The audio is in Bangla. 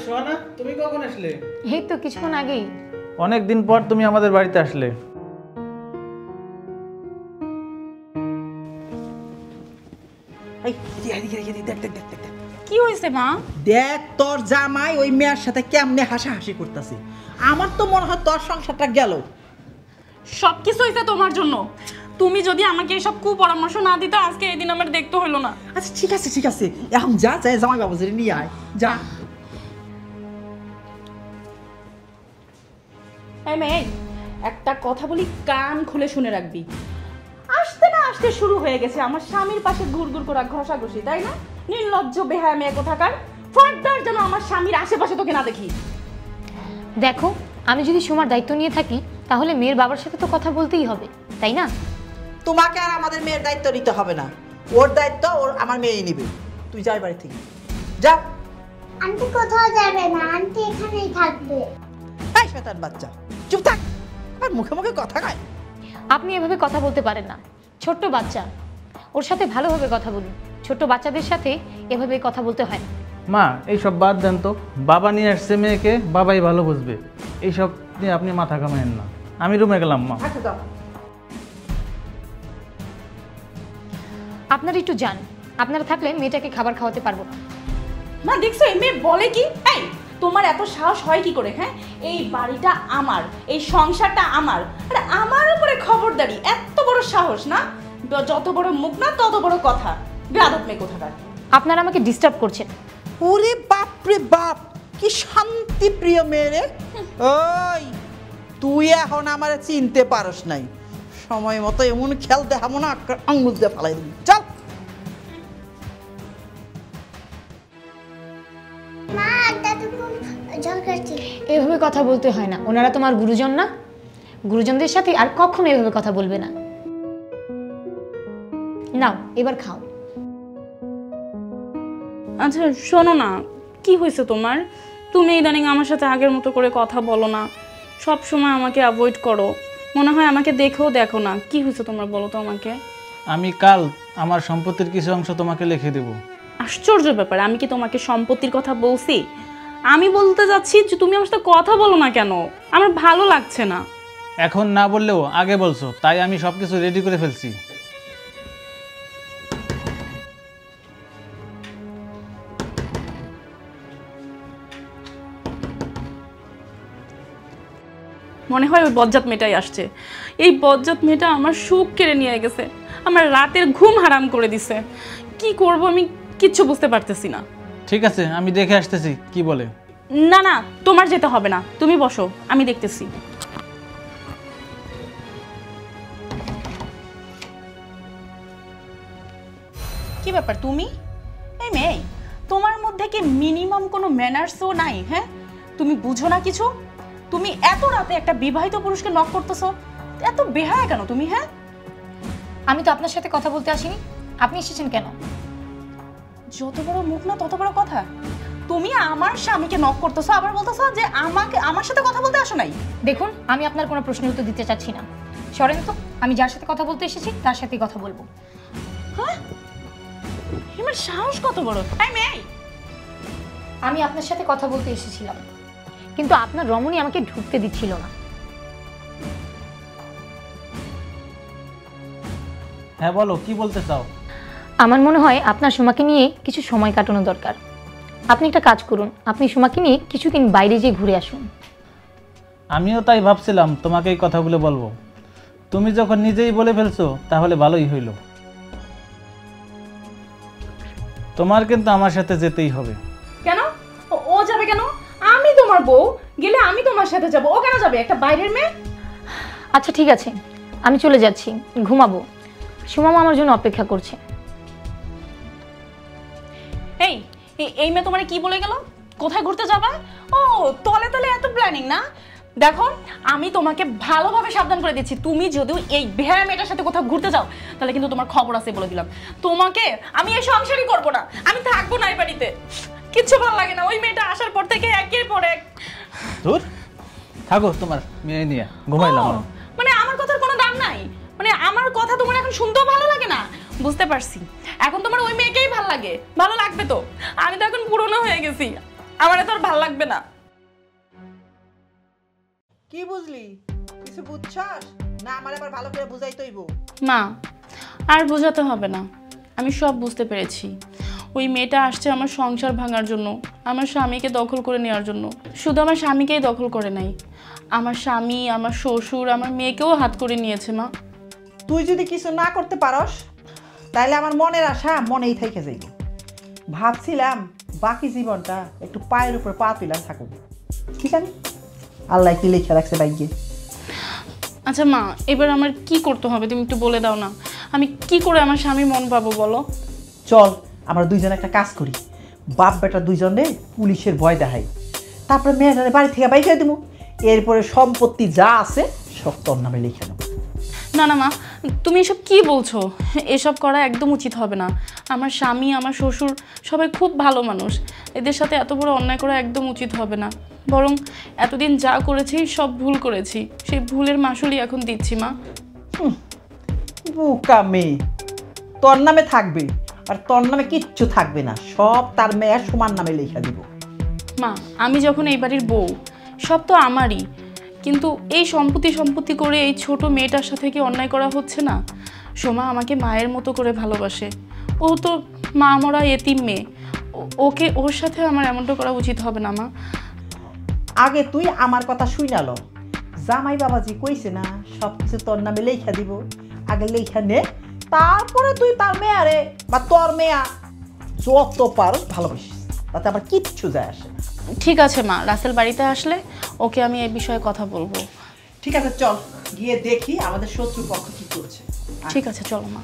সোহানা, তুমি কখন আসলে? এই তো কিছুক্ষণ আগেই। অনেক দিন পর তুমি আমাদের বাড়িতে আসলে। কি হয়েছে মা? দেখ তোর জামাই ওই মেয়ের সাথে কেমনে হাসাহাসি করতেছে। আমার তো মনে হয় তোর সংসারটা গেল। সব কিছু হয়েছে তোমার জন্য। তুমি যদি আমাকে এসব কুপরামর্শ না দিতে আজকে এই দিন আমার দেখতে হলো না। আচ্ছা ঠিক আছে ঠিক আছে, এখন যা যাই জামাই বাবুজিরে নিয়ে আয় যা। এই মেয়ে, একটা কথা বলি, কান খুলে শুনে রাখবি। আসতে না আসতে শুরু হয়ে গেছে আমার স্বামীর পাশে ঘুরঘুর করা ঘষাঘষি, তাই না? নির্লজ্জ বেহায়া মেয়ে কোথাকার। ফার্দার যেন আমার স্বামীর আশেপাশে তোকে না দেখি। দেখো, আমি যদি সুমার দায়িত্ব নিয়ে থাকি তাহলে মেয়ের বাবার সাথে তো কথা বলতেই হবে, তাই না? তোমাকে আর আমাদের মেয়ের দায়িত্ব নিতে হবে না, ওর দায়িত্ব ওর আমার মেয়েই নিবে। তুই যাই বাড়ি থেকে যা। আন্টি কোথাও যাবে না, আন্টি এখানেই থাকবে। এই শয়তান বাচ্চা, চুপ থাক, আর মুখে মুখে কথা কয়। আপনি এভাবে কথা বলতে পারেন না, ছোট্ট বাচ্চা, ওর সাথে ভালোভাবে কথা বলুন। ছোট্ট বাচ্চাদের সাথে এভাবে কথা বলতে হয় না। মা, এইসব বাদ দেন তো। বাবা নিয়ে আসছে মেয়েকে, বাবাই ভালো বুঝবে। এইসব নিয়ে আপনি মাথা ঘামায়েন না। আমি রুমে গেলাম মা। আচ্ছা যাও। আপনারা একটু যান, আপনারা থাকলে মেয়েটাকে খাবার খাওয়াতে পারবো না। মা দেখছো এই মেয়ে বলে কি? এই তোমার এত সাহস হয় কি করে? হ্যাঁ, এই বাড়িটা আমার, এই সংসারটা আমার, আরে আমার উপরে খবরদারি, এত বড় সাহস না? যত বড় মুখ না তত বড় কথা। বেয়াদব মেয়ে কোথাকার। আপনারা আমাকে ডিস্টার্ব করছেন। ওরে বাপ রে বাপ, কি শান্তি প্রিয় মেয়ে রে। ওই তুই এখন আমারে চিনতে পারস নাই, সময় মতো এমন খেল দেখাবো না, আঙ্গুল দিয়ে ফালাই দিবি। চল। মা আন্টা তো খুব ঝগড়া করছে। এভাবে কথা বলতে হয় না, ওনারা তোমার গুরুজন না? গুরুজনদের সাথে আর কখনো এভাবে কথা বলবে না। নাও এবার খাও। আচ্ছা শোনো না, কি হয়েছে তোমার? তুমি ইদানিং আমার সাথে আগের মতো করে কথা বলো না, সব সময় আমাকে অ্যাভয়েড করো, মনে হয় আমাকে দেখেও দেখো না। কি হয়েছে তোমার, বলো তো আমাকে। আমি কাল আমার সম্পত্তির কিছু অংশ তোমাকে লিখে দেব। আশ্চর্য ব্যাপার, আমি কি তোমাকে সম্পত্তির কথা বলছি? আমি বলতে যাচ্ছি যে তুমি আমার সাথে কথা বলো না কেন, আমার ভালো লাগছে না। এখন না বললেও আগে বলছো, তাই আমি সবকিছু রেডি করে ফেলছি। মনে হয় ওই বজ্জাত মেয়েটাই আসছে। এই বজ্জাত মেয়েটা আমার সুখ কেড়ে নিয়ে গেছে, আমার রাতের ঘুম হারাম করে দিছে। কি করব আমি কিচ্ছু বুঝতে পারতেছি না। ঠিক আছে, আমি দেখে আসতেছি কি বলে। না না, তোমার যেতে হবে না, তুমি বসো, আমি দেখতেছি। কি ব্যাপার তুমি? এই মেয়ে, তোমার মধ্যে কি মিনিমাম কোনো ম্যানার্সও নাই? হ্যাঁ, তুমি বুঝো না কিছু? তুমি এত রাতে একটা বিবাহিত পুরুষকে নক করতেছো, এত বেহায়া কেন তুমি? হ্যাঁ, আমি তো আপনার সাথে কথা বলতে আসিনি, আপনি এসেছেন কেন? যত বড় মুখ না তত বড় কথা। তুমি আমার স্বামীকে নক করতেছো, আবার বলতেছো যে আমার সাথে কথা বলতে আসো নাই। দেখুন, আমি আপনার কোনো প্রশ্নের উত্তর দিতে চাচ্ছি না, সরেন তো। আমি যার সাথে কথা বলতে এসেছি তার সাথেই কথা বলবো। হ্যাঁ, আমার সাহস কত বড়! এই মেয়ে, আমি আপনার সাথে কথা বলতে এসেছিলাম, কিন্তু আপনার রমণী আমাকে ঢুকতে দিচ্ছিল না। হ্যাঁ বলো, কি বলতে চাও? আমার মনে হয় আপনার সুমাকে নিয়ে কিছু সময় কাটানো দরকার। আপনি একটা কাজ করুন, আপনি সুমাকে নিয়ে কিছুদিন বাইরে যেয়ে ঘুরে আসুন। আমিও তাই ভাবছিলাম তোমাকে এই কথাগুলো বলবো। তুমি যখন নিজেই বলে ফেলছো তাহলে ভালোই হইল। তোমার কিন্তু আমার সাথে যেতেই হবে। কেন? ও যাবে কেন? আমি তোমার বউ, গেলে আমি তোমার সাথে যাব। ও কেন যাবে, একটা বাইরের মেয়ে? আচ্ছা ঠিক আছে, আমি চলে যাচ্ছি, ঘুমাবো। সুমা আমার জন্য অপেক্ষা করছে। এই এই মেয়ে তোমার কি বলে গেল? কোথায় ঘুরতে যাবা? ও তলে তলে এত প্ল্যানিং না? দেখো, আমি তোমাকে ভালোভাবে সাবধান করে দিচ্ছি, তুমি যদি এই বেহায়া মেয়েটার সাথে কোথাও ঘুরতে যাও তাহলে কিন্তু তোমার খবর আছে বলে দিলাম। তোমাকে আমি এই সংসারই করব না, আমি থাকবো না এই বাড়িতে। কিচ্ছু ভালো লাগে না, ওই মেয়েটা আসার পর থেকে একের পর এক। দূর থাকো, তোমার মেয়ে নিয়ে ঘুমাইলাম। মানে আমার কথার কোনো দাম নাই? মানে আমার কথা তোমার এখন শুনতেও ভালো লাগে না? বুঝতে পারছি, এখন তোমার ওই মেয়েকেই ভালো লাগে। ভালো লাগবে তো, আমি তো এখন পুরনো হয়ে গেছি। আমার তোর ভাল লাগবে না। কি বুঝলি? কিছু বুঝছস না? আমার আবার ভালো করে বুঝাই তৈব। মা আর বোঝাতে হবে না, আমি সব বুঝতে পেরেছি। ওই মেয়েটা আসছে আমার সংসার ভাঙার জন্য, আমার স্বামীকে দখল করে নেওয়ার জন্য। শুধু আমার স্বামীকেই দখল করে নাই, আমার স্বামী, আমার শ্বশুর, আমার মেয়েকেও হাত করে নিয়েছে। মা তুই যদি কিছু না করতে পারস তাহলে আমার মনের আশা মনেই থেকে যাইব। ভাবছিলাম বাকি জীবনটা একটু পায়ের উপর পা তুইলাম থাকুক, ঠিক আছে? আল্লাহ কি লিখে রাখছে ভাগ্যে। আচ্ছা মা, এবার আমার কি করতে হবে তুমি একটু বলে দাও না। আমি কি করে আমার স্বামী মন পাবো বলো? চল আমরা দুইজন একটা কাজ করি, বাপ বেটা দুইজনে পুলিশের ভয় দেখাই, তারপরে মেয়েটারে বাড়ি থেকে বাইকে দেবো, এরপরে সম্পত্তি যা আছে সব তোর নামে লিখে নেবো। না না মা, তুমি এসব কি বলছো? এসব করা একদম উচিত হবে না। আমার স্বামী, আমার শ্বশুর সবাই খুব ভালো মানুষ, এদের সাথে এত বড় অন্যায় করা একদম উচিত হবে না। বরং এতদিন যা করেছি সব ভুল করেছি, সেই ভুলের মাসুলই এখন দিচ্ছি। মা বোকা মেয়ে, তোর নামে থাকবে আর তোর নামে কিচ্ছু থাকবে না, সব তার মেয়ের সমান নামে লেখা দিব। মা আমি যখন এই বাড়ির বউ, সব তো আমারই, কিন্তু এই সম্পত্তি করে এই ছোট মেয়েটার সাথে কি অন্যায় করা হচ্ছে না? সোমা আমাকে মায়ের মতো করে ভালোবাসে, ও তো মা মরা এতিম মেয়ে, ওকে ওর সাথে আমার এমনটা করা উচিত হবে না। মা আগে তুই আমার কথা শুনালো, জামাই বাবাজি কইছে না সব কিছু তোর নামে লেখা দিব, আগে লেখা নে, তারপরে তুই তার মেয়ারে বা তোর মেয়া যত পারো ভালোবাসিস, তাতে আবার কিচ্ছু যায় আসে না। ঠিক আছে মা, রাসেল বাড়িতে আসলে ওকে আমি এই বিষয়ে কথা বলবো। ঠিক আছে, চল গিয়ে দেখি আমাদের শত্রু পক্ষ কি করছে। ঠিক আছে, চলো মা।